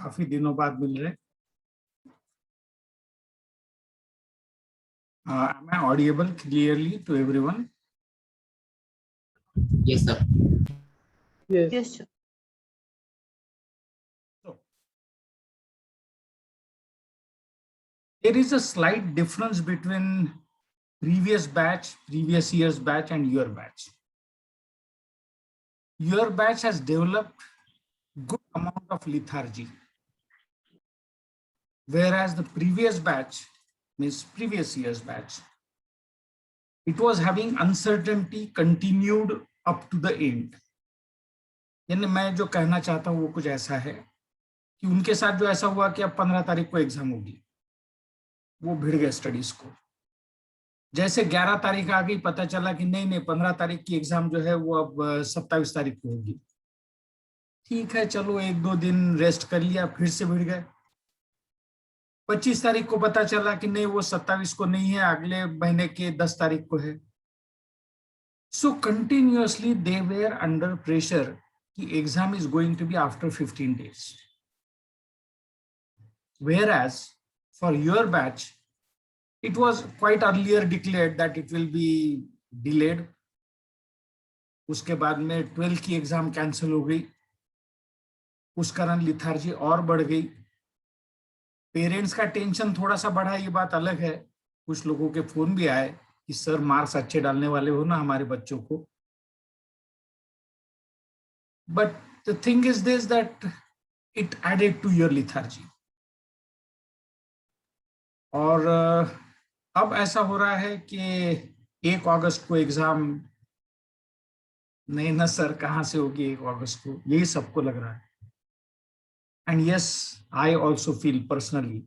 काफी दिनों बाद मिल रहे। Am I audible clearly to everyone? Yes, sir. Yes. Yes, sir. So, there is a slight difference between previous year's batch and your batch. Your batch has developed good amount of lethargy, whereas the previous batch, means previous year's batch, it was having uncertainty continued up to the end. यानी मैं जो कहना चाहता हूँ वो कुछ ऐसा है कि उनके साथ जो ऐसा हुआ कि अब 15 तारीख को एग्जाम होगी, वो भिड़ गए स्टडीज को। जैसे 11 तारीख आ गई, पता चला कि नहीं 15 तारीख की एग्जाम जो है वो अब 27 तारीख को होगी। ठीक है, चलो 1-2 दिन रेस्ट कर लिया, फिर से भिड़ गए। 25 तारीख को पता चला कि नहीं वो 27 को नहीं है, अगले महीने के 10 तारीख को है। So continuously they were under pressure कि exam is going to be after 15 days. Whereas for your batch, it was quite earlier declared that it will be delayed. उसके बाद में 12 की एग्जाम कैंसिल हो गई, उस कारण लिथार्जी और बढ़ गई। पेरेंट्स का टेंशन थोड़ा सा बढ़ा, ये बात अलग है। कुछ लोगों के फोन भी आए कि सर मार्क्स अच्छे डालने वाले हो ना हमारे बच्चों को। But the thing is this, that it added to your lethargy. और अब ऐसा हो रहा है कि 1 अगस्त को एग्जाम, नहीं ना सर कहाँ से होगी 1 अगस्त को, यही सबको लग रहा है। And yes, I also feel personally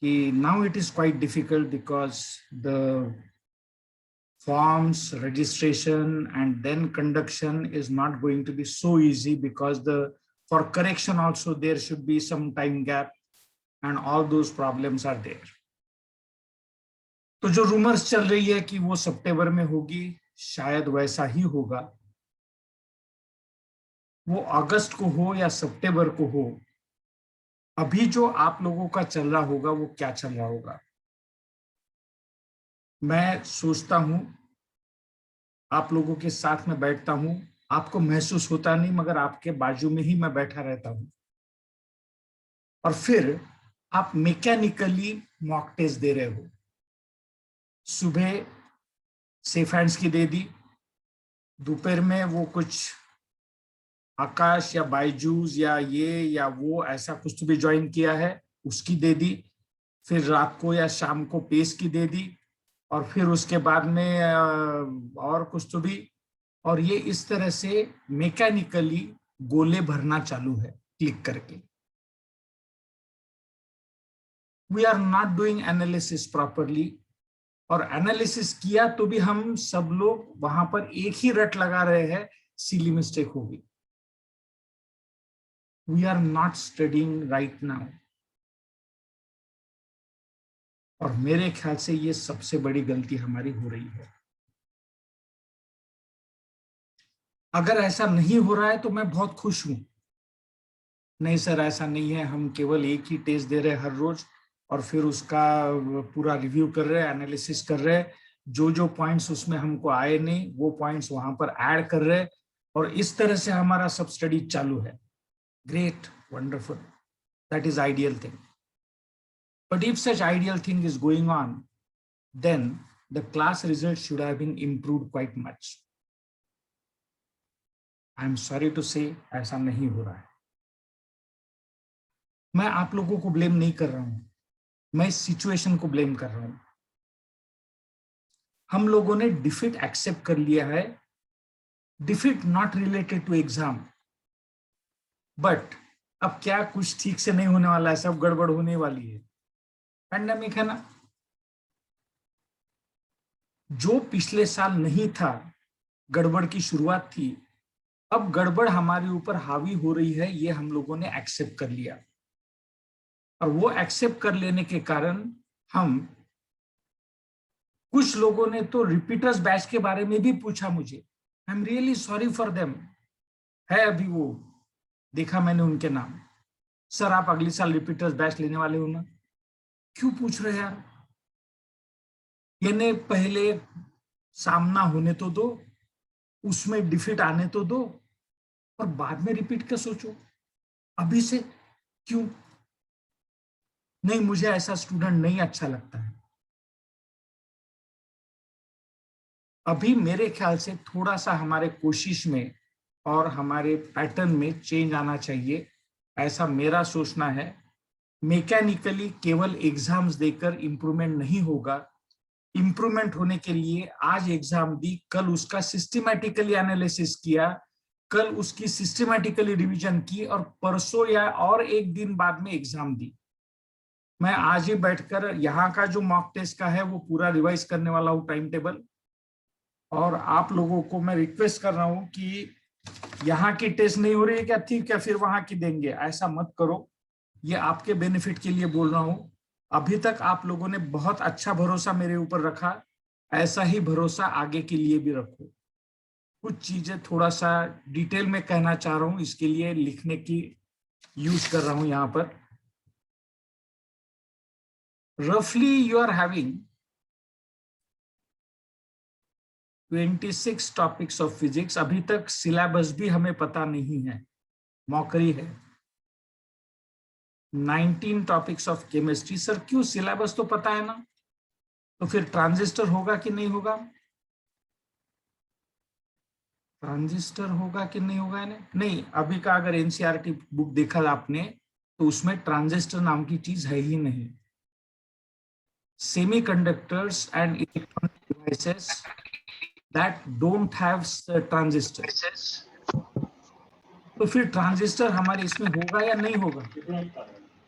कि now it is quite difficult because the forms, registration and then conduction is not going to be so easy, because for correction also there should be some time gap and all those problems are there. तो जो rumours चल रही है कि वो सितंबर में होगी, शायद वैसा ही होगा। वो अगस्त को हो या सितंबर को हो, अभी जो आप लोगों का चल रहा होगा वो क्या चल रहा होगा। मैं सोचता हूं, आप लोगों के साथ में बैठता हूं, आपको महसूस होता नहीं, मगर आपके बाजू में ही मैं बैठा रहता हूं। और फिर आप मैकेनिकली मॉक टेस्ट दे रहे हो। सुबह सेफ हैंड्स की दे दी, दोपहर में वो कुछ आकाश या बायजूस या ये या वो ऐसा कुछ तो भी ज्वाइन किया है उसकी दे दी, फिर रात को या शाम को पेस की दे दी, और फिर उसके बाद में और कुछ तो भी। और ये इस तरह से मैकेनिकली गोले भरना चालू है क्लिक करके। We are not doing analysis properly, और एनालिसिस किया तो भी हम सब लोग वहां पर एक ही रट लगा रहे हैं, सिली मिस्टेक होगी। We are not studying right now. और मेरे ख्याल से ये सबसे बड़ी गलती हमारी हो रही है। अगर ऐसा नहीं हो रहा है तो मैं बहुत खुश हूं। नहीं सर ऐसा नहीं है, हम केवल एक ही टेस्ट दे रहे हैं हर रोज, और फिर उसका पूरा रिव्यू कर रहे हैं, एनालिसिस कर रहे हैं, जो जो पॉइंट्स उसमें हमको आए नहीं वो पॉइंट्स वहां पर ऐड कर रहे हैं, और इस तरह से हमारा सब स्टडी चालू है। Great, wonderful, that is ideal thing. But if such ideal thing is going on, then the class results should have been improved quite much. I am sorry to say, ऐसा नहीं हो रहा है। मैं आप लोगों को ब्लेम नहीं कर रहा हूं, मैं इस सिचुएशन को ब्लेम कर रहा हूं। हम लोगों ने डिफीट एक्सेप्ट कर लिया है। Defeat not related to exam, but अब क्या कुछ ठीक से नहीं होने वाला है, सब गड़बड़ होने वाली है। पैंडेमिक है ना, जो पिछले साल नहीं था, गड़बड़ की शुरुआत थी, अब गड़बड़ हमारे ऊपर हावी हो रही है, ये हम लोगों ने एक्सेप्ट कर लिया। और वो एक्सेप्ट कर लेने के कारण हम, कुछ लोगों ने तो रिपीटर्स बैच के बारे में भी पूछा मुझे। I am really sorry for them. है अभी वो, देखा मैंने उनके नाम। सर आप अगले साल रिपीटर्स बैच लेने वाले हो ना? क्यों पूछ रहे हैं यार? यानी पहले सामना होने तो दो, उसमें डिफीट आने तो दो, और बाद में रिपीट का सोचो। अभी से क्यों? नहीं, मुझे ऐसा स्टूडेंट नहीं अच्छा लगता है। अभी मेरे ख्याल से थोड़ा सा हमारे कोशिश में और हमारे पैटर्न में चेंज आना चाहिए, ऐसा मेरा सोचना है। मैकेनिकली केवल एग्जाम्स देकर इंप्रूवमेंट नहीं होगा। इंप्रूवमेंट होने के लिए आज एग्जाम दी, कल उसका सिस्टमैटिकली एनालिसिस किया, कल उसकी सिस्टमैटिकली रिवीजन की, और परसों या और एक दिन बाद में एग्जाम दी। मैं आज ही बैठकर यहाँ का जो मॉक टेस्ट का है वो पूरा रिवाइज करने वाला हूँ, टाइम टेबल। और आप लोगों को मैं रिक्वेस्ट कर रहा हूँ कि यहाँ की टेस्ट नहीं हो रही है क्या, ठीक है फिर वहां की देंगे, ऐसा मत करो। ये आपके बेनिफिट के लिए बोल रहा हूं। अभी तक आप लोगों ने बहुत अच्छा भरोसा मेरे ऊपर रखा, ऐसा ही भरोसा आगे के लिए भी रखो। कुछ चीजें थोड़ा सा डिटेल में कहना चाह रहा हूं, इसके लिए लिखने की यूज कर रहा हूं यहां पर। रफली you are having 26 topics of physics. अभी तक सिलेबस भी हमें पता नहीं है, मौकरी है। 19 टॉपिक्स ऑफ केमिस्ट्री। सर क्यों? सिलेबस तो पता है ना, तो फिर ट्रांजिस्टर होगा कि नहीं होगा? ट्रांजिस्टर होगा कि नहीं होगा? नहीं, अभी का अगर एनसीईआरटी बुक देखा आपने तो उसमें ट्रांजिस्टर नाम की चीज है ही नहीं। Semiconductors and electronic devices that don't have transistor. तो फिर ट्रांजिस्टर हमारे इसमें होगा या नहीं होगा?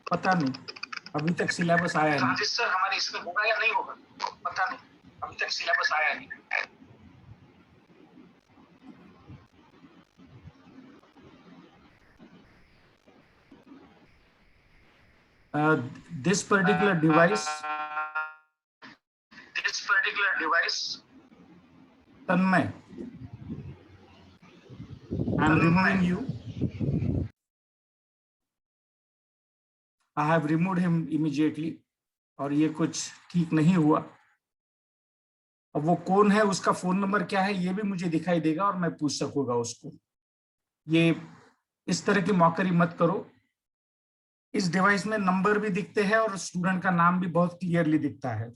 पता नहीं, अभी तक सिलेबस आया नहीं। ट्रांजिस्टर हमारे इसमें होगा या नहीं होगा? पता नहीं, अभी तक सिलेबस आया नहीं। This particular device, Tanmay, I am removing you. I have removed him immediately. और ये कुछ ठीक नहीं हुआ। अब वो कौन है, उसका फोन नंबर क्या है, ये भी मुझे दिखाई देगा और मैं पूछ सकूंगा उसको। ये इस तरह की मौकरी मत करो। इस डिवाइस में नंबर भी दिखते हैं और स्टूडेंट का नाम भी बहुत क्लियरली दिखता है,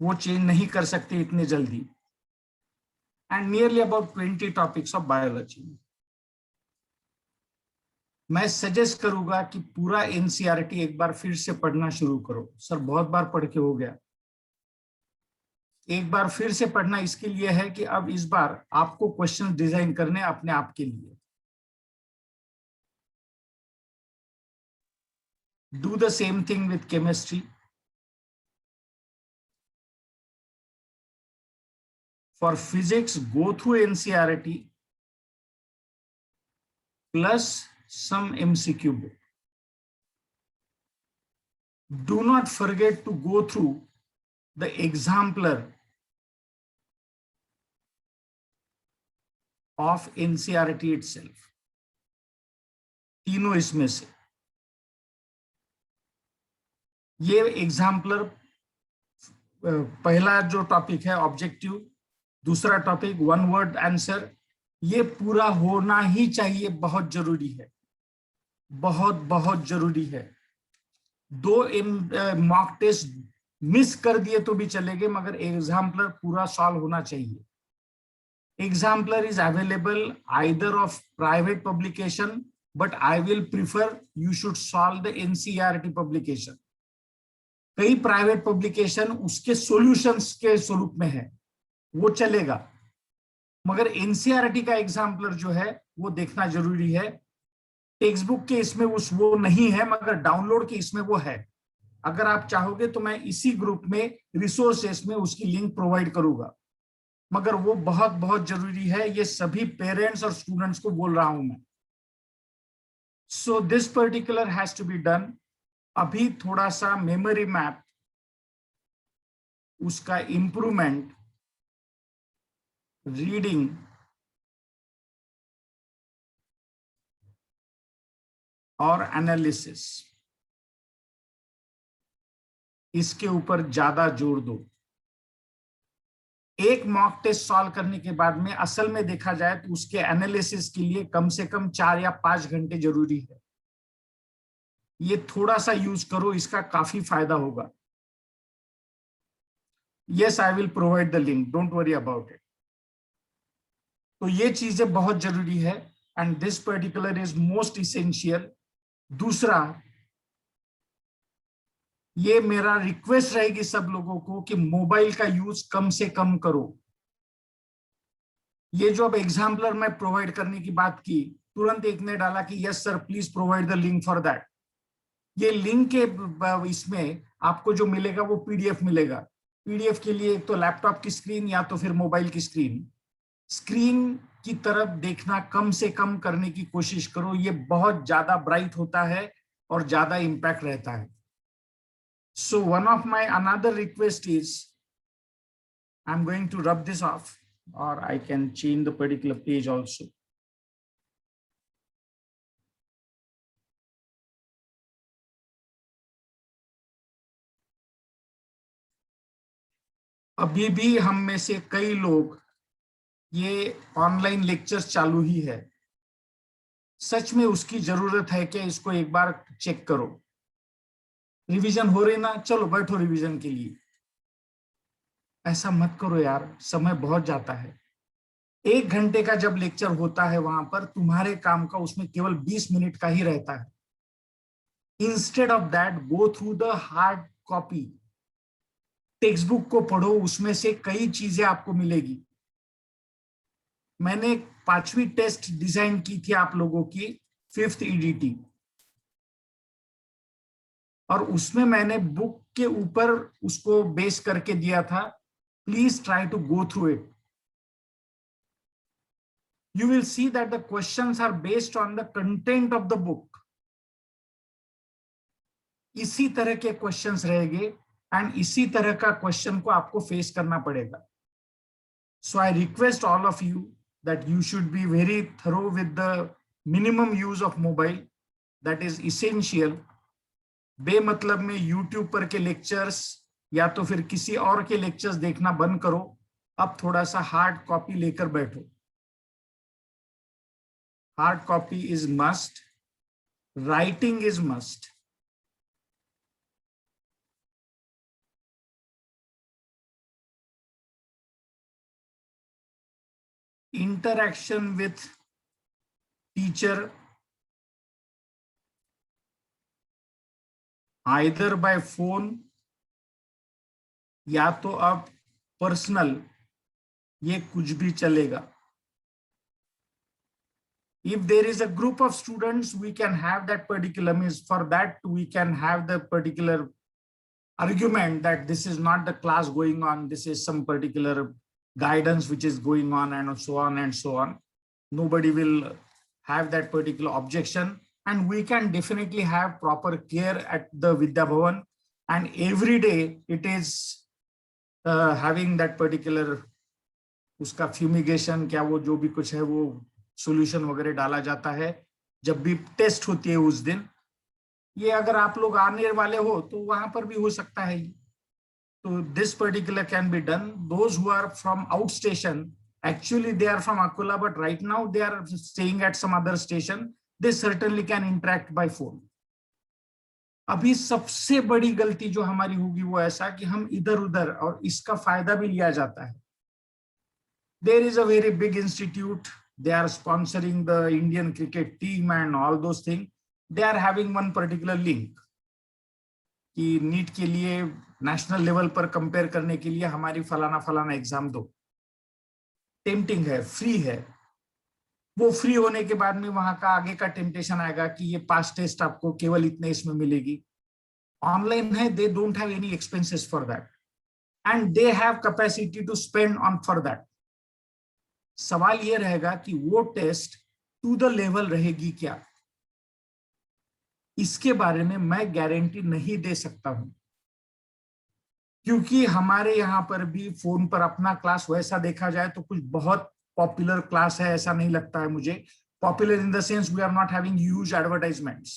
वो चेंज नहीं कर सकते इतनी जल्दी। And nearly about 20 topics of biology. मैं सजेस्ट करूंगा कि पूरा एनसीईआरटी एक बार फिर से पढ़ना शुरू करो। सर बहुत बार पढ़ के हो गया। एक बार फिर से पढ़ना इसके लिए है कि अब इस बार आपको क्वेश्चन डिजाइन करने अपने आप के लिए। Do the same thing with chemistry. For physics go through NCERT plus some MCQ book. Do not forget to go through the exemplar of NCERT itself. तीनों इसमें से ये एग्जाम्पलर, पहला जो टॉपिक है ऑब्जेक्टिव, दूसरा टॉपिक वन वर्ड आंसर, ये पूरा होना ही चाहिए, बहुत जरूरी है, बहुत बहुत जरूरी है। दो मॉक टेस्ट मिस कर दिए तो भी चलेंगे, मगर एग्जाम्पलर पूरा सॉल्व होना चाहिए। Exemplar is available either of private publication, but I will prefer you should solve the NCERT publication. कई प्राइवेट पब्लिकेशन उसके सॉल्यूशंस के स्वरूप में है, वो चलेगा, मगर एनसीईआरटी का एग्जाम्पलर जो है वो देखना जरूरी है। टेक्स्ट बुक के इसमें वो नहीं है, मगर डाउनलोड के इसमें वो है। अगर आप चाहोगे तो मैं इसी ग्रुप में रिसोर्सेस में उसकी लिंक प्रोवाइड करूंगा, मगर वो बहुत बहुत जरूरी है। ये सभी पेरेंट्स और स्टूडेंट्स को बोल रहा हूं मैं। So this particular has to be done. अभी थोड़ा सा मेमोरी मैप, उसका इंप्रूवमेंट, रीडिंग, और एनालिसिस, इसके ऊपर ज्यादा जोर दो। एक मॉक टेस्ट सॉल्व करने के बाद में असल में देखा जाए तो उसके एनालिसिस के लिए कम से कम 4 या 5 घंटे जरूरी है। ये थोड़ा सा यूज करो, इसका काफी फायदा होगा। Yes, I will provide the link, don't worry about it. तो ये चीजें बहुत जरूरी है and this particular is most essential. दूसरा, ये मेरा रिक्वेस्ट रहेगी सब लोगों को कि मोबाइल का यूज कम से कम करो। ये जो अब एग्जाम्पलर मैं प्रोवाइड करने की बात की, तुरंत एक ने डाला कि yes sir please provide the link for that. ये लिंक के इसमें आपको जो मिलेगा वो पीडीएफ मिलेगा। पीडीएफ के लिए एक तो लैपटॉप की स्क्रीन या तो फिर मोबाइल की स्क्रीन की तरफ देखना कम से कम करने की कोशिश करो। ये बहुत ज्यादा ब्राइट होता है और ज्यादा इंपैक्ट रहता है। So one of my another request is, I'm going to rub this off, or I can change the particular page also. अभी भी हम में से कई लोग ये ऑनलाइन लेक्चर्स चालू ही है। सच में उसकी जरूरत है कि इसको एक बार चेक करो। रिवीजन हो रही ना, चलो बैठो रिवीजन के लिए। ऐसा मत करो यार, समय बहुत जाता है। 1 घंटे का जब लेक्चर होता है वहां पर तुम्हारे काम का उसमें केवल 20 मिनट का ही रहता है। Instead of that go through the hard copy, text book को पढ़ो, उसमें से कई चीजें आपको मिलेगी। मैंने 5वीं टेस्ट डिजाइन की थी आप लोगों की, 5th EDT, और उसमें मैंने बुक के ऊपर उसको बेस करके दिया था। Please try to go through it. You will see that the questions are based on the content of the book. इसी तरह के क्वेश्चंस रहेंगे एंड इसी तरह का क्वेश्चन को आपको फेस करना पड़ेगा। So I request all of you that you should be very thorough with the minimum use of mobile, that is essential. बेमतलब में YouTube पर के लेक्चर्स या तो फिर किसी और के लेक्चर्स देखना बंद करो। अब थोड़ा सा हार्ड कॉपी लेकर बैठो। Hard copy is must. Writing is must. Interaction with teacher, either by phone या तो अब पर्सनल, ये कुछ भी चलेगा। If there is a group of students, we can have that particular means. For that, we can have the particular argument that this is not the class going on, this is some particular guidance which is going on, and so on and so on. Nobody will have that particular objection, and we can definitely have proper care at the Vidya Bhavan, and every day it is having that particular उसका fumigation, क्या वो जो भी कुछ है वो solution वगैरह डाला जाता है जब भी टेस्ट होती है उस दिन। ये अगर आप लोग आने वाले हो तो वहां पर भी हो सकता है। तो this particular can be done. Those who are from outstation, actually they are from Akola but right now they are staying at some other station, they certainly can interact by phone. अभी सबसे बड़ी गलती जो हमारी होगी वो ऐसा कि हम इधर उधर, और इसका फायदा भी लिया जाता है। There is a very big institute, they are sponsoring the Indian cricket team and all those things. They are having one particular link कि नीट के लिए नेशनल लेवल पर कंपेयर करने के लिए हमारी फलाना फलाना एग्जाम दो। टेम्पटिंग है, फ्री है। वो फ्री होने के बाद में वहां का आगे का टेम्पटेशन आएगा कि ये पास टेस्ट आपको केवल इतने इसमें मिलेगी। ऑनलाइन है, they don't have any expenses for that and they have capacity to spend on for that. सवाल यह रहेगा कि वो टेस्ट टू द लेवल रहेगी क्या, इसके बारे में मैं गारंटी नहीं दे सकता हूं, क्योंकि हमारे यहां पर भी फोन पर अपना क्लास वैसा देखा जाए तो कुछ बहुत पॉपुलर क्लास है ऐसा नहीं लगता है मुझे। Popular in the sense we are not having huge advertisements,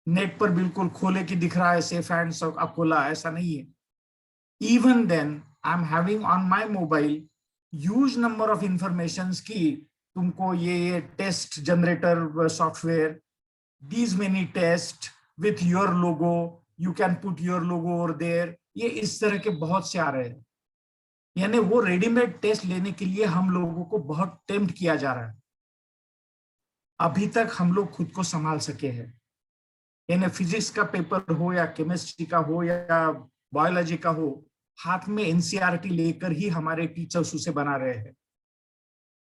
net पर बिल्कुल खोले कि दिख रहा है सेफ एंड अकोला, ऐसा नहीं है। Even then I am having on my mobile huge number of informations की तुमको ये test generator software, these many tests with your logo, you can put your logo over there, ये इस तरह के बहुत से आ रहे हैं। यानी वो रेडीमेड टेस्ट लेने के लिए हम लोगों को बहुत टेम्प्ट किया जा रहा है। अभी तक हम लोग खुद को संभाल सके हैं, यानी फिजिक्स का पेपर हो या केमिस्ट्री का हो या बायोलॉजी का हो, हाथ में एनसीईआरटी लेकर ही हमारे टीचर्स उसे बना रहे हैं।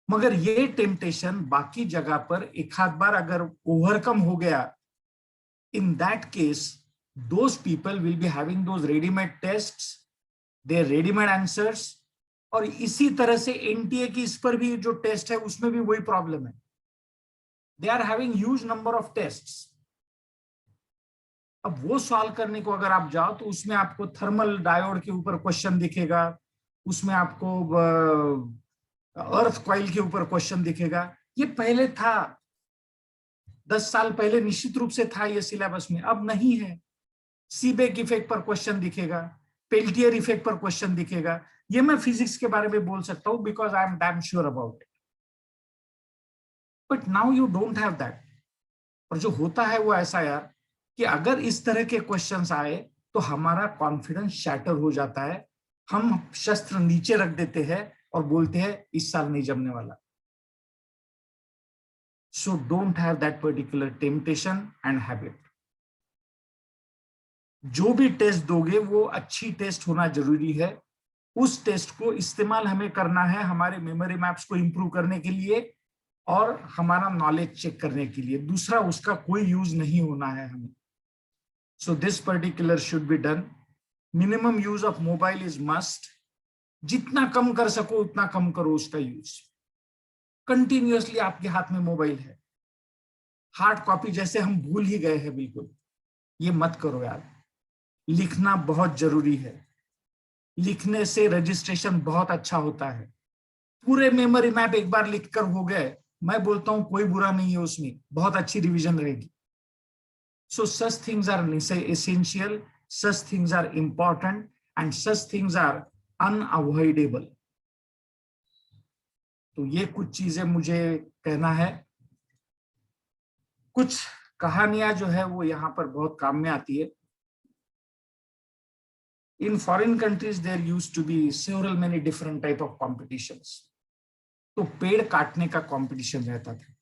मगर ये टेम्पटेशन बाकी जगह पर एक आध बार अगर ओवरकम हो गया, in that case those people will be having those ready-made tests, their ready-made answers, और इसी तरह से एनटीए की इस पर भी जो टेस्ट है उसमें भी वही प्रॉब्लम है। They are having huge number of tests. अब वो सॉल्व करने को अगर आप जाओ तो उसमें आपको थर्मल डायोड के ऊपर क्वेश्चन दिखेगा, उसमें आपको अर्थ कॉइल के ऊपर क्वेश्चन दिखेगा। ये पहले था, 10 साल पहले निश्चित रूप से था ये सिलेबस में, अब नहीं है। सीबेक इफेक्ट पर क्वेश्चन दिखेगा, पेल्टियर इफेक्ट पर क्वेश्चन दिखेगा। ये मैं फिजिक्स के बारे में बोल सकता हूं because I am damn sure about it, but now you don't have that. और जो होता है वो ऐसा यार कि अगर इस तरह के क्वेश्चंस आए तो हमारा कॉन्फिडेंस शैटर हो जाता है, हम शस्त्र नीचे रख देते हैं और बोलते हैं इस साल नहीं जमने वाला। So don't have that particular temptation and habit. जो भी टेस्ट दोगे वो अच्छी टेस्ट होना जरूरी है। उस टेस्ट को इस्तेमाल हमें करना है हमारे मेमोरी मैप्स को इंप्रूव करने के लिए और हमारा नॉलेज चेक करने के लिए। दूसरा उसका कोई यूज नहीं होना है हमें। So this particular should be done. Minimum use of mobile is must. जितना कम कर सको उतना कम करो उसका यूज। कंटिन्यूअसली आपके हाथ में मोबाइल है, हार्ड कॉपी जैसे हम भूल ही गए हैं बिल्कुल, ये मत करो यार। लिखना बहुत जरूरी है, लिखने से रजिस्ट्रेशन बहुत अच्छा होता है। पूरे मेमोरी मैप एक बार लिखकर हो गए, मैं बोलता हूं कोई बुरा नहीं है उसमें, बहुत अच्छी रिवीजन रहेगी। So such things are essential, such things are important and such things are unavoidable. तो ये कुछ चीजें मुझे कहना है। कुछ कहानियां जो है वो यहाँ पर बहुत काम में आती है। In foreign countries there used to be several many different type of competitions. तो पेड़ काटने का कंपटीशन रहता था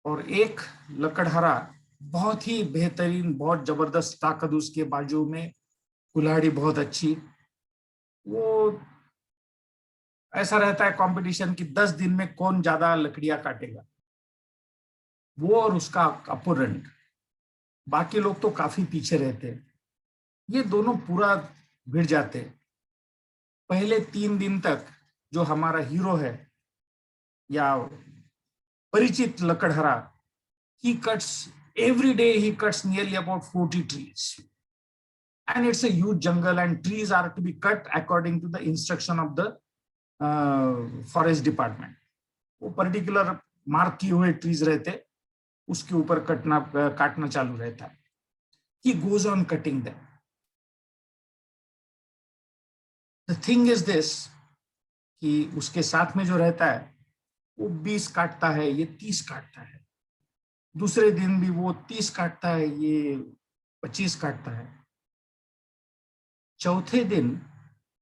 और एक लकड़हारा बहुत ही बेहतरीन, बहुत जबरदस्त ताकत उसके बाजू में, कुल्हाड़ी बहुत अच्छी, वो ऐसा रहता है कंपटीशन कि 10 दिन में कौन ज्यादा लकड़ियां काटेगा, वो और उसका अपोनेंट। बाकी लोग तो काफी पीछे रहते हैं। ये दोनों पूरा भिड़ जाते। पहले 3 दिन तक जो हमारा हीरो है या परिचित लकड़हारा, he cuts every day, he cuts nearly about 40 trees and it's a huge jungle and trees are to be cut according to the instruction of the forest department. वो पर्टिकुलर मार्क किए हुए trees रहते, उसके ऊपर काटना चालू रहता है। He goes on cutting them. The thing is this कि उसके साथ में जो रहता है वो 20 काटता है, ये 30 काटता है। दूसरे दिन भी वो 30 काटता है, ये 25 काटता है। चौथे दिन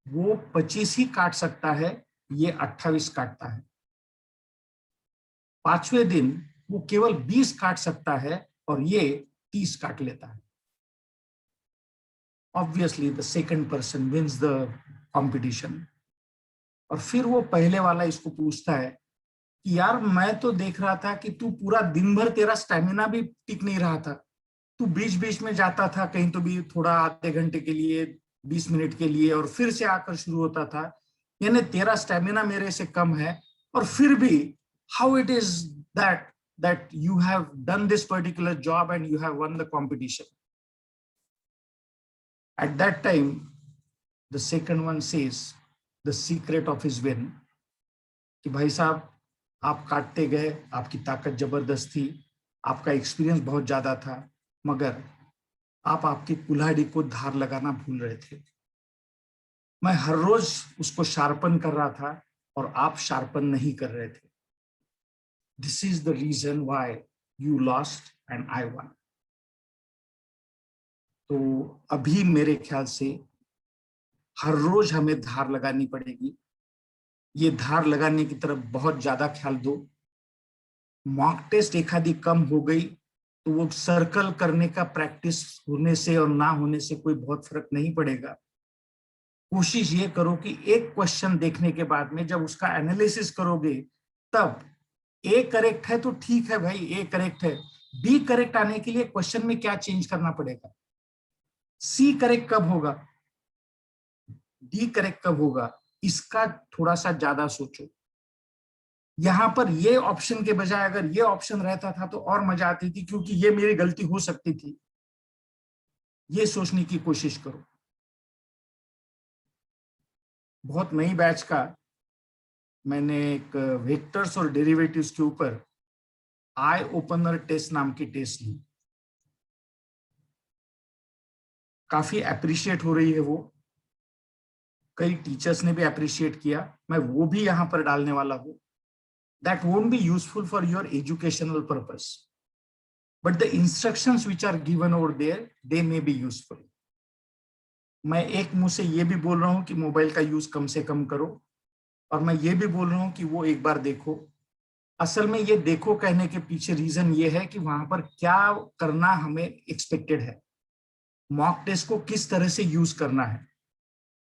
वो 25 ही काट सकता है, ये 28 काटता है। 5वें दिन वो केवल 20 काट सकता है और ये 30 काट लेता है। Obviously the second person wins the competition. और फिर वो पहले वाला इसको पूछता है कि यार मैं तो देख रहा था कि तू पूरा दिन भर, तेरा स्टेमिना भी टिक नहीं रहा था, तू बीच बीच में जाता था कहीं तो भी थोड़ा आधे घंटे के लिए, 20 मिनट के लिए, और फिर से आकर शुरू होता था, यानी तेरा स्टेमिना मेरे से कम है, और फिर भी how it is that you have done this particular job and you have won the competition. At that time the second one says the secret of his win कि भाई साहब आप काटते गए, आपकी ताकत जबरदस्त थी, आपका एक्सपीरियंस बहुत ज्यादा था, मगर आप आपकी कुल्हाड़ी को धार लगाना भूल रहे थे। मैं हर रोज उसको शार्पन कर रहा था और आप शार्पन नहीं कर रहे थे। This is the reason why you lost and I won. तो अभी मेरे ख्याल से हर रोज हमें धार लगानी पड़ेगी। ये धार लगाने की तरफ बहुत ज्यादा ख्याल दो। मॉक टेस्ट एक आधी कम हो गई तो वो सर्कल करने का प्रैक्टिस होने से और ना होने से कोई बहुत फर्क नहीं पड़ेगा। कोशिश ये करो कि एक क्वेश्चन देखने के बाद में जब उसका एनालिसिस करोगे, तब ए करेक्ट है तो ठीक है भाई, ए करेक्ट है, बी करेक्ट आने के लिए क्वेश्चन में क्या चेंज करना पड़ेगा, सी करेक्ट कब होगा, डी करेक्ट कब होगा, इसका थोड़ा सा ज्यादा सोचो। यहां पर ये ऑप्शन के बजाय अगर ये ऑप्शन रहता था तो और मजा आती थी, क्योंकि ये मेरी गलती हो सकती थी। ये सोचने की कोशिश करो। बहुत नई बैच का मैंने एक वेक्टर्स और डेरिवेटिव्स के ऊपर आई ओपनर टेस्ट नाम की टेस्ट ली। काफी अप्रिशिएट हो रही है वो, कई टीचर्स ने भी अप्रिशिएट किया। मैं वो भी यहां पर डालने वाला हूं। That won't be useful for your educational purpose, but the instructions which are given over there they may be useful. मैं एक मुंह से ये भी बोल रहा हूं कि मोबाइल का यूज कम से कम करो, और मैं ये भी बोल रहा हूं कि वो एक बार देखो। असल में ये देखो कहने के पीछे रीजन ये है कि वहां पर क्या करना हमें एक्सपेक्टेड है, मॉक टेस्ट को किस तरह से यूज करना है।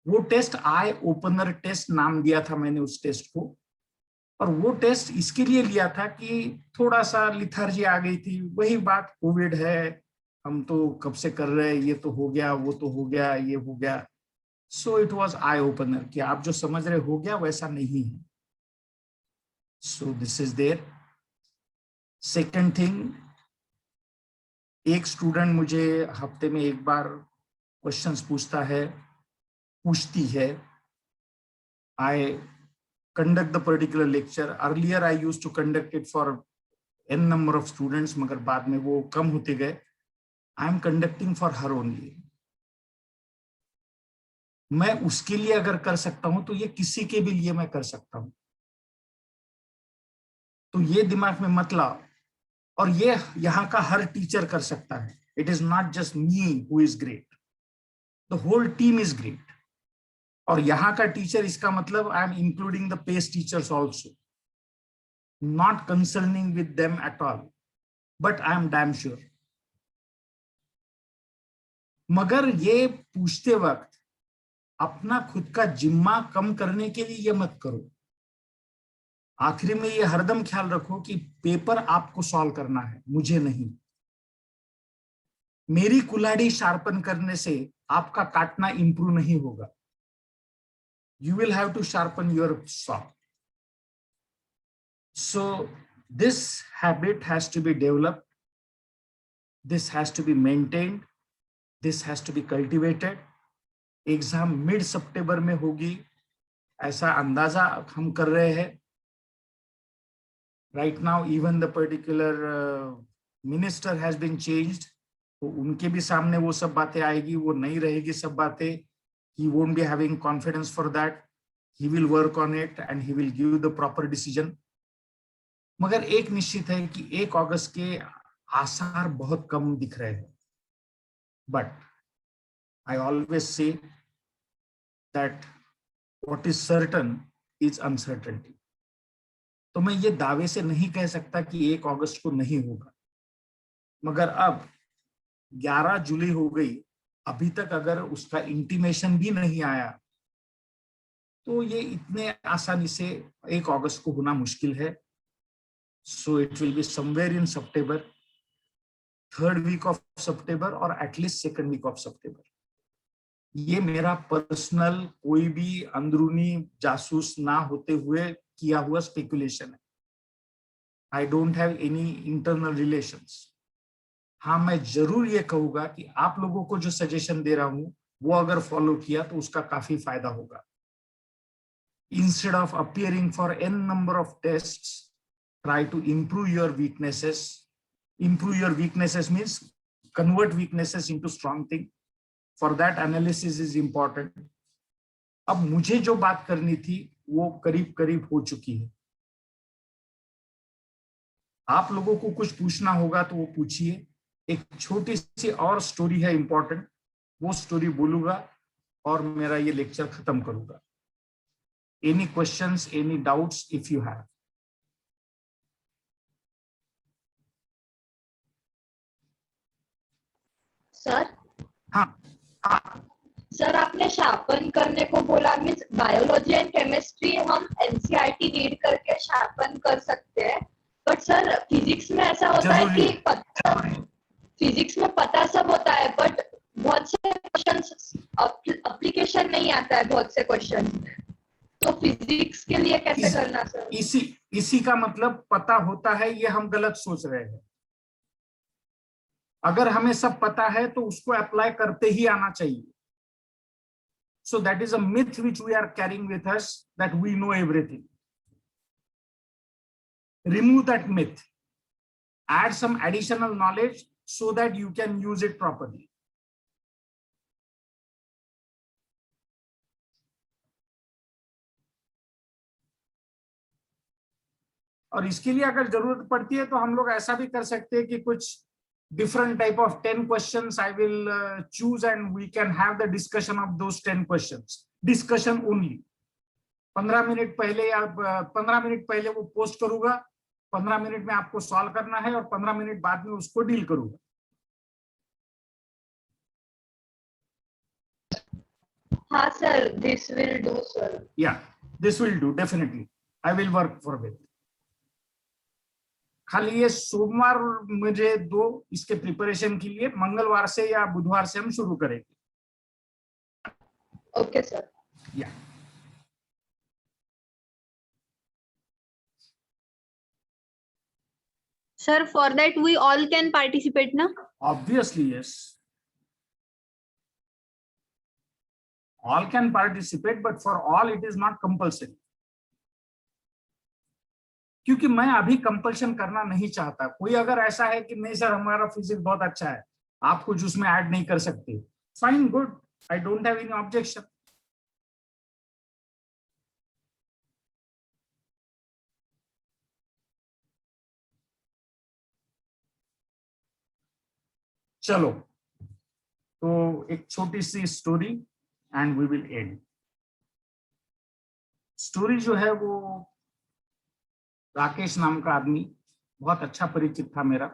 वो टेस्ट आई ओपनर टेस्ट नाम दिया था मैंने उस टेस्ट को, और वो टेस्ट इसके लिए लिया था कि थोड़ा सा लिथार्जी आ गई थी। वही बात, कोविड है, हम तो कब से कर रहे हैं, ये तो हो गया, वो तो हो गया, ये हो गया। So it was eye opener कि आप जो समझ रहे हो गया वैसा नहीं है। So this is there. Second thing, एक स्टूडेंट मुझे हफ्ते में एक बार क्वेश्चंस पूछती है। आई conduct the particular lecture. Earlier I used to conduct it for n number of students, मगर बाद में वो कम होते गए। I am conducting for her only. मैं उसके लिए अगर कर सकता हूं तो ये किसी के भी लिए मैं कर सकता हूं। तो ये दिमाग में मत लाओ। और ये यहाँ का हर टीचर कर सकता है। It is not just me who is great, the whole team is great. और यहाँ का टीचर, इसका मतलब I am including the pace teachers also, not concerning with them at all, but I am damn sure. मगर ये पूछते वक्त अपना खुद का जिम्मा कम करने के लिए ये मत करो। आखिरी में ये हरदम ख्याल रखो कि पेपर आपको सॉल्व करना है, मुझे नहीं। मेरी कुल्हाड़ी शार्पन करने से आपका काटना इंप्रूव नहीं होगा। You will have to sharpen your saw. So this habit has to be developed. This has to be maintained. This has to be cultivated. Exam mid सितंबर में होगी ऐसा अंदाजा हम कर रहे हैं। Right now even the particular minister has been changed, तो उनके भी सामने वो सब बातें आएगी, वो नहीं रहेगी सब बातें। He won't be having confidence for that. He will work on it and he will give the proper decision. मगर एक निश्चित है कि 1 अगस्त के आसार बहुत कम दिख रहे हैं। But I always say that what is certain is uncertainty. तो मैं ये दावे से नहीं कह सकता कि 1 अगस्त को नहीं होगा, मगर अब 11 जुलाई हो गई, अभी तक अगर उसका इंटीमेशन भी नहीं आया तो ये इतने आसानी से 1 अगस्त को होना मुश्किल है। So it will be somewhere in September, 3rd week of September और एटलीस्ट 2nd वीक ऑफ सितंबर। ये मेरा पर्सनल, कोई भी अंदरूनी जासूस ना होते हुए किया हुआ स्पेकुलेशन है। आई don't have any internal relations. हाँ, मैं जरूर ये कहूंगा कि आप लोगों को जो सजेशन दे रहा हूं वो अगर फॉलो किया तो उसका काफी फायदा होगा। Instead of appearing for n number of tests, try to improve your weaknesses, Improve your weaknesses means convert weaknesses into strong thing. For that analysis is important. अब मुझे जो बात करनी थी वो करीब करीब हो चुकी है. आप लोगों को कुछ पूछना होगा तो वो पूछिए. एक छोटी सी और स्टोरी है इंपॉर्टेंट, वो स्टोरी बोलूंगा और मेरा ये लेक्चर खत्म करूंगा. Any questions, any doubts if you have? Sir हाँ, सर आपने शार्पन करने को बोला, मीन्स बायोलॉजी एंड केमिस्ट्री हम एनसीईआरटी रीड करके शार्पन कर सकते हैं, बट सर फिजिक्स में ऐसा होता है कि फिजिक्स में पता सब होता है बट बहुत से क्वेश्चंस एप्लीकेशन नहीं आता है, बहुत से क्वेश्चंस. तो फिजिक्स के लिए कैसे करना सर? इसी का मतलब पता होता है, ये हम गलत सोच रहे हैं. अगर हमें सब पता है तो उसको अप्लाई करते ही आना चाहिए. So that is a myth which we are carrying with us, that we know everything. Remove that myth. Add some additional knowledge so that you can use it properly. और इसके लिए अगर जरूरत पड़ती है तो हम लोग ऐसा भी कर सकते हैं कि कुछ different type of 10 questions I will choose and we can have the discussion of those 10 questions. Discussion only. 15 minute पहले या 15 मिनट पहले वो पोस्ट करूंगा, 15 मिनट में आपको सॉल्व करना है और 15 मिनट बाद में उसको डील करूंगा. हाँ sir, this will do sir. Yeah, this will do definitely. I will work for it. खाली ये सोमवार मुझे दो इसके प्रिपरेशन के लिए, मंगलवार से या बुधवार से हम शुरू करेंगे. Okay sir. या Sir, for that we all can participate, na? obviously yes, all can participate, but for all it is not compulsory. क्योंकि मैं अभी कंपल्शन करना नहीं चाहता. कोई अगर ऐसा है कि नहीं सर हमारा फिजिक्स बहुत अच्छा है, आप कुछ उसमें ऐड नहीं कर सकते, fine, good, I don't have any objection. चलो, तो एक छोटी सी story and we will end. Story जो है वो राकेश नाम का आदमी, बहुत अच्छा परिचित था मेरा.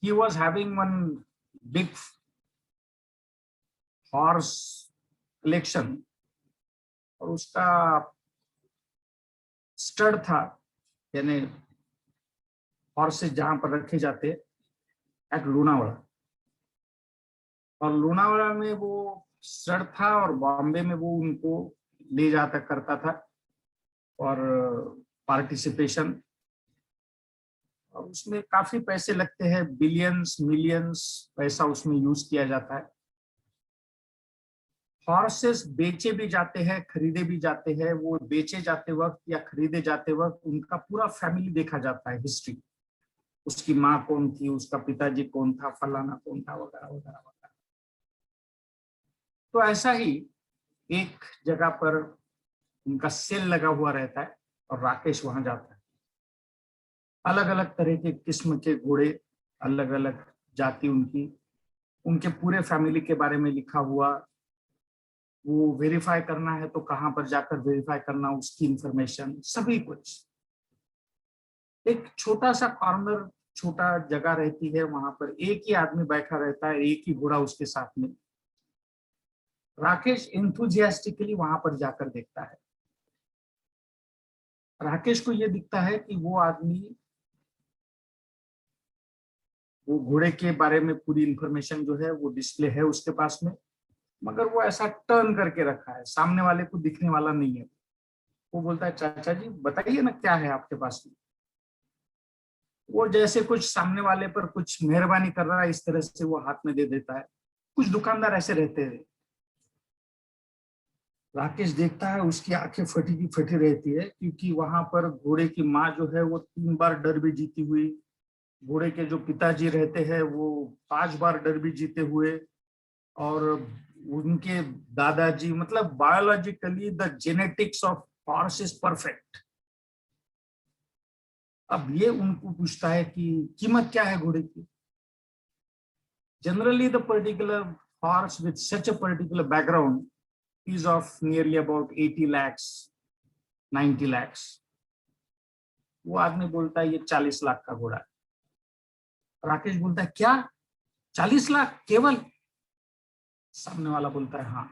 He was having one big horse collection और उसका स्टड था, यानी हॉर्सेस जहां पर रखे जाते एट लोनावाड़ा. और लोनावाड़ा में वो स्टड था और बॉम्बे में वो उनको ले जाता करता था और पार्टिसिपेशन. और उसमें काफी पैसे लगते हैं, बिलियंस मिलियंस पैसा उसमें यूज किया जाता है. हॉर्सेस बेचे भी जाते हैं, खरीदे भी जाते हैं. वो बेचे जाते वक्त या खरीदे जाते वक्त उनका पूरा फैमिली देखा जाता है, हिस्ट्री, उसकी माँ कौन थी, उसका पिताजी कौन था, फलाना कौन था, वगैरह वगैरह वगैरह. तो ऐसा ही एक जगह पर उनका सेल लगा हुआ रहता है और राकेश वहां जाता है. अलग अलग तरह के किस्म के घोड़े, अलग अलग जाति उनकी, उनके पूरे फैमिली के बारे में लिखा हुआ. वो वेरीफाई करना है तो कहां पर जाकर वेरीफाई करना, उसकी इंफॉर्मेशन, सभी कुछ. एक छोटा सा कॉर्नर, छोटा जगह रहती है, वहां पर एक ही आदमी बैठा रहता है, एक ही घोड़ा उसके साथ में. राकेश एंथुजियास्टिकली वहां पर जाकर देखता है. राकेश को यह दिखता है कि वो आदमी, वो घोड़े के बारे में पूरी इंफॉर्मेशन जो है वो डिस्प्ले है उसके पास में, मगर वो ऐसा टर्न करके रखा है, सामने वाले को दिखने वाला नहीं है. वो बोलता है, चाचा जी बताइए ना क्या है आपके पास में. वो जैसे कुछ सामने वाले पर कुछ मेहरबानी कर रहा है, इस तरह से वो हाथ में दे देता है. कुछ दुकानदार ऐसे रहते हैं. राकेश देखता है उसकी आंखें फटी की फटी रहती है, क्योंकि वहां पर घोड़े की माँ जो है वो 3 बार डर्बी जीती हुई, घोड़े के जो पिताजी रहते हैं वो 5 बार डर्बी जीते हुए, और उनके दादाजी, मतलब biologically the genetics of horse is perfect. अब ये उनको पूछता है कि कीमत क्या है घोड़े की। Generally the particular horse with such a particular background is of nearly about 80 lakhs, 90 lakhs. वो आदमी बोलता है ये 40 लाख का घोड़ा है। राकेश बोलता है क्या 40 लाख केवल? सामने वाला बोलता है हाँ।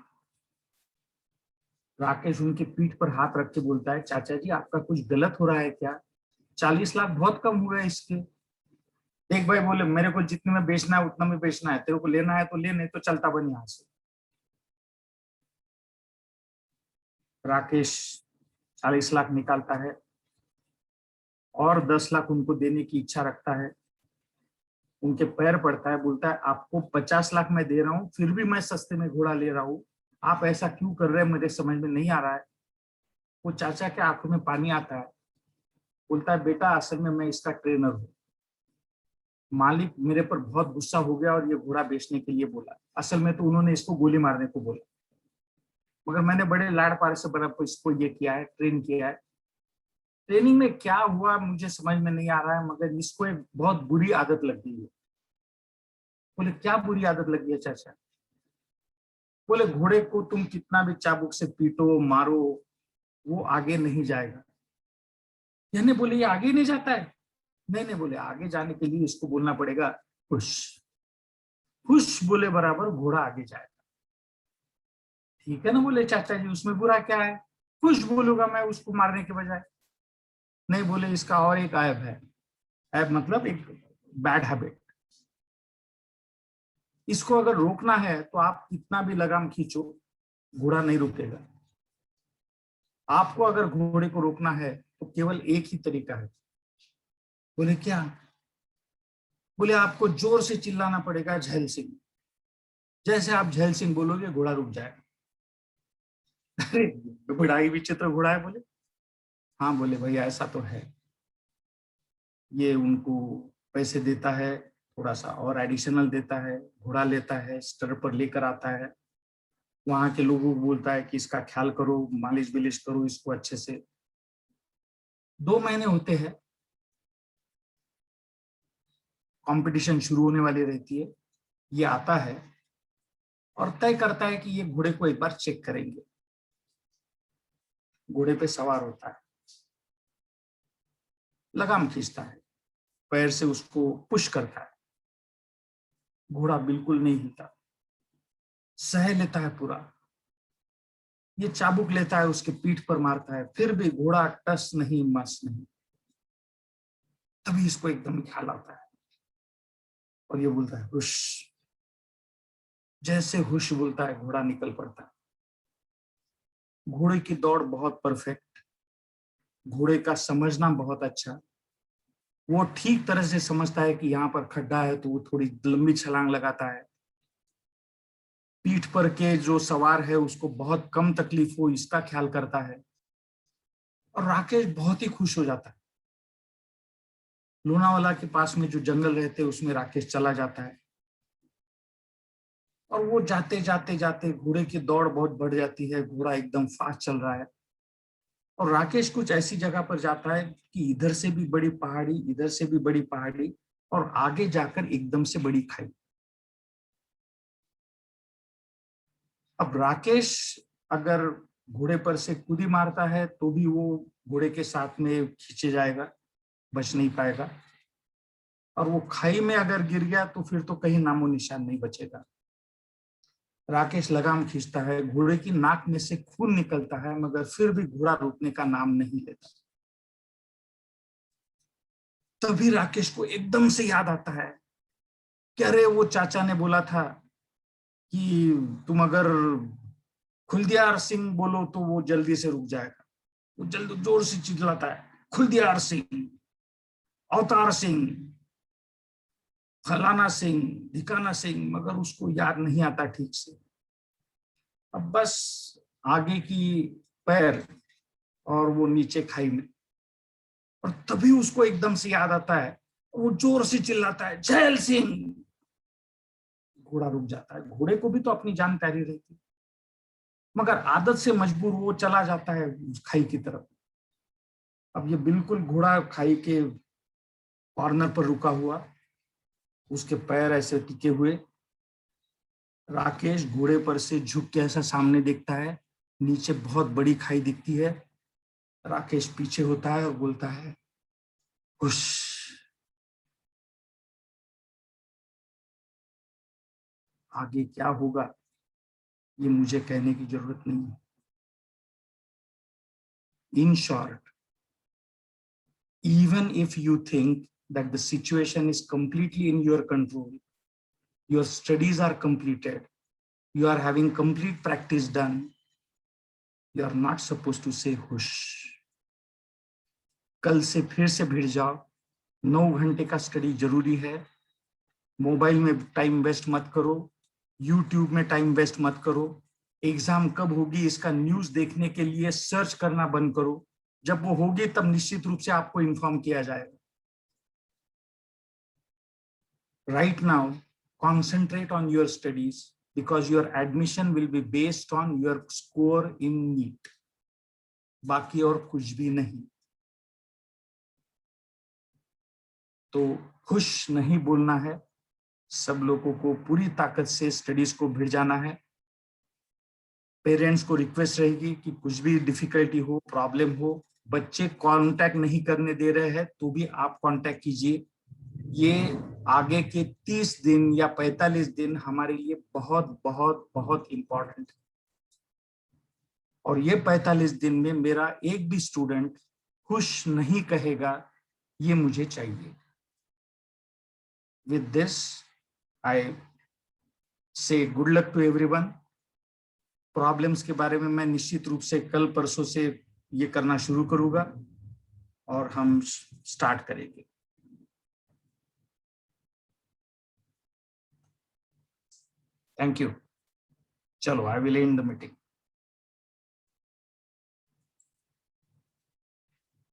राकेश उनकी पीठ पर हाथ रख के बोलता है चाचा जी आपका कुछ गलत हो रहा है क्या? 40 लाख बहुत कम हुए इसके। देख भाई, बोले मेरे को जितने में बेचना है उतना में बेचना है, तेरे को लेना है तो ले, नहीं तो चलता बन यहाँ से। राकेश 40 लाख निकालता है और 10 लाख उनको देने की इच्छा रखता है। उनके पैर पड़ता है, बोलता है आपको 50 लाख मैं दे रहा हूं, फिर भी मैं सस्ते में घोड़ा ले रहा हूं, आप ऐसा क्यों कर रहे हैं मुझे समझ में नहीं आ रहा है। वो चाचा के आंखों में पानी आता है, बोलता है बेटा असल में मैं इसका ट्रेनर हूँ, मालिक मेरे पर बहुत गुस्सा हो गया और ये घोड़ा बेचने के लिए बोला। असल में तो उन्होंने इसको गोली मारने को बोला, मगर मैंने बड़े लाड़ प्यार से बड़ा इसको ये किया है, ट्रेन किया है। ट्रेनिंग में क्या हुआ मुझे समझ में नहीं आ रहा है, मगर इसको एक बहुत बुरी आदत लग गई है। बोले क्या बुरी आदत लगी है चाचा? बोले घोड़े को तुम कितना भी चाबुक से पीटो मारो वो आगे नहीं जाएगा। यानी बोले ये आगे नहीं जाता है? नहीं, बोले आगे जाने के लिए इसको बोलना पड़ेगा खुश। खुश बोले बराबर घोड़ा आगे जाएगा। ठीक है ना बोले चाचा जी, उसमें बुरा क्या है? खुश बोलूंगा मैं उसको मारने के बजाय। नहीं, बोले इसका और एक ऐब है। ऐब मतलब एक बैड हैबिट। इसको अगर रोकना है तो आप कितना भी लगाम खींचो घोड़ा नहीं रुकेगा। आपको अगर घोड़े को रोकना है तो केवल एक ही तरीका है। बोले क्या? बोले आपको जोर से चिल्लाना पड़ेगा झैल सिंह। जैसे आप झैल सिंह बोलोगे घोड़ा रुक जाएगा। अरे बड़ा ही विचित्र घोड़ा है। बोले हाँ। बोले भैया ऐसा तो है, ये उनको पैसे देता है, थोड़ा सा और एडिशनल देता है, घोड़ा लेता है, स्टर पर लेकर आता है, वहां के लोगों को बोलता है कि इसका ख्याल करो, मालिश बिलिश करो इसको अच्छे से। 2 महीने होते हैं, कंपटीशन शुरू होने वाली रहती है। ये आता है और तय करता है कि ये घोड़े को एक बार चेक करेंगे। घोड़े पे सवार होता है, लगाम खींचता है, पैर से उसको पुश करता है, घोड़ा बिल्कुल नहीं हिलता, सह लेता है पूरा। ये चाबुक लेता है उसके पीठ पर मारता है, फिर भी घोड़ा टस नहीं मस नहीं। तभी इसको एकदम ख्याल आता है और ये बोलता है हुश। जैसे हुश बोलता है घोड़ा निकल पड़ता है। घोड़े की दौड़ बहुत परफेक्ट, घोड़े का समझना बहुत अच्छा। वो ठीक तरह से समझता है कि यहाँ पर खड्डा है तो वो थोड़ी लंबी छलांग लगाता है। पीठ पर के जो सवार है उसको बहुत कम तकलीफ हो इसका ख्याल करता है। और राकेश बहुत ही खुश हो जाता है। लोनावाला के पास में जो जंगल रहते उसमें राकेश चला जाता है और वो जाते जाते जाते घोड़े की दौड़ बहुत बढ़ जाती है, घोड़ा एकदम फास्ट चल रहा है। और राकेश कुछ ऐसी जगह पर जाता है कि इधर से भी बड़ी पहाड़ी, इधर से भी बड़ी पहाड़ी, और आगे जाकर एकदम से बड़ी खाई। अब राकेश अगर घोड़े पर से कूदी मारता है तो भी वो घोड़े के साथ में खींचे जाएगा, बच नहीं पाएगा। और वो खाई में अगर गिर गया तो फिर तो कहीं नामो निशान नहीं बचेगा। राकेश लगाम खींचता है, घोड़े की नाक में से खून निकलता है, मगर फिर भी घोड़ा रुकने का नाम नहीं लेता। तभी राकेश को एकदम से याद आता है कि अरे वो चाचा ने बोला था कि तुम अगर खुलदियार सिंह बोलो तो वो जल्दी से रुक जाएगा। वो जल्दी जोर से चिल्लाता है खुलदियार सिंह, अवतार सिंह, फलाना सिंह, ढिकाना सिंह, मगर उसको याद नहीं आता ठीक से। अब बस आगे की पैर और वो नीचे खाई में, और तभी उसको एकदम से याद आता है, वो जोर से चिल्लाता है, जैल सिंह। घोड़ा रुक जाता है। घोड़े को भी तो अपनी जान प्यारी रहती, मगर आदत से मजबूर वो चला जाता है उस खाई की तरफ। अब ये बिल्कुल घोड़ा खाई के कॉर्नर पर रुका हुआ, उसके पैर ऐसे टिके हुए। राकेश घोड़े पर से झुक के ऐसा सामने देखता है, नीचे बहुत बड़ी खाई दिखती है। राकेश पीछे होता है और बोलता है, हुश। आगे क्या होगा ये मुझे कहने की जरूरत नहीं है। In short, even if you think that the situation is completely in your control, your studies are completed, you are having complete practice done, you are not supposed to say hush. कल से फिर से भिड़ जाओ। 9 घंटे का study जरूरी है। मोबाइल में टाइम वेस्ट मत करो, यूट्यूब में टाइम वेस्ट मत करो। एग्जाम कब होगी इसका न्यूज देखने के लिए सर्च करना बंद करो। जब वो होगी तब निश्चित रूप से आपको इन्फॉर्म किया जाएगा। Right now, concentrate on your studies because your admission will be based on your score in NEET. बाकी और कुछ भी नहीं। तो खुश नहीं बोलना है, सब लोगों को पूरी ताकत से स्टडीज को भिड़ जाना है। पेरेंट्स को रिक्वेस्ट रहेगी कि कुछ भी डिफिकल्टी हो, प्रॉब्लम हो, बच्चे कांटेक्ट नहीं करने दे रहे हैं तो भी आप कांटेक्ट कीजिए। ये आगे के 30 दिन या 45 दिन हमारे लिए बहुत बहुत बहुत इंपॉर्टेंट है, और ये 45 दिन में मेरा एक भी स्टूडेंट खुश नहीं कहेगा, ये मुझे चाहिए। With this I say good luck to everyone. Problems के बारे में मैं निश्चित रूप से कल परसों से ये करना शुरू करूंगा और हम स्टार्ट करेंगे। Thank you. चलो, I will end the meeting.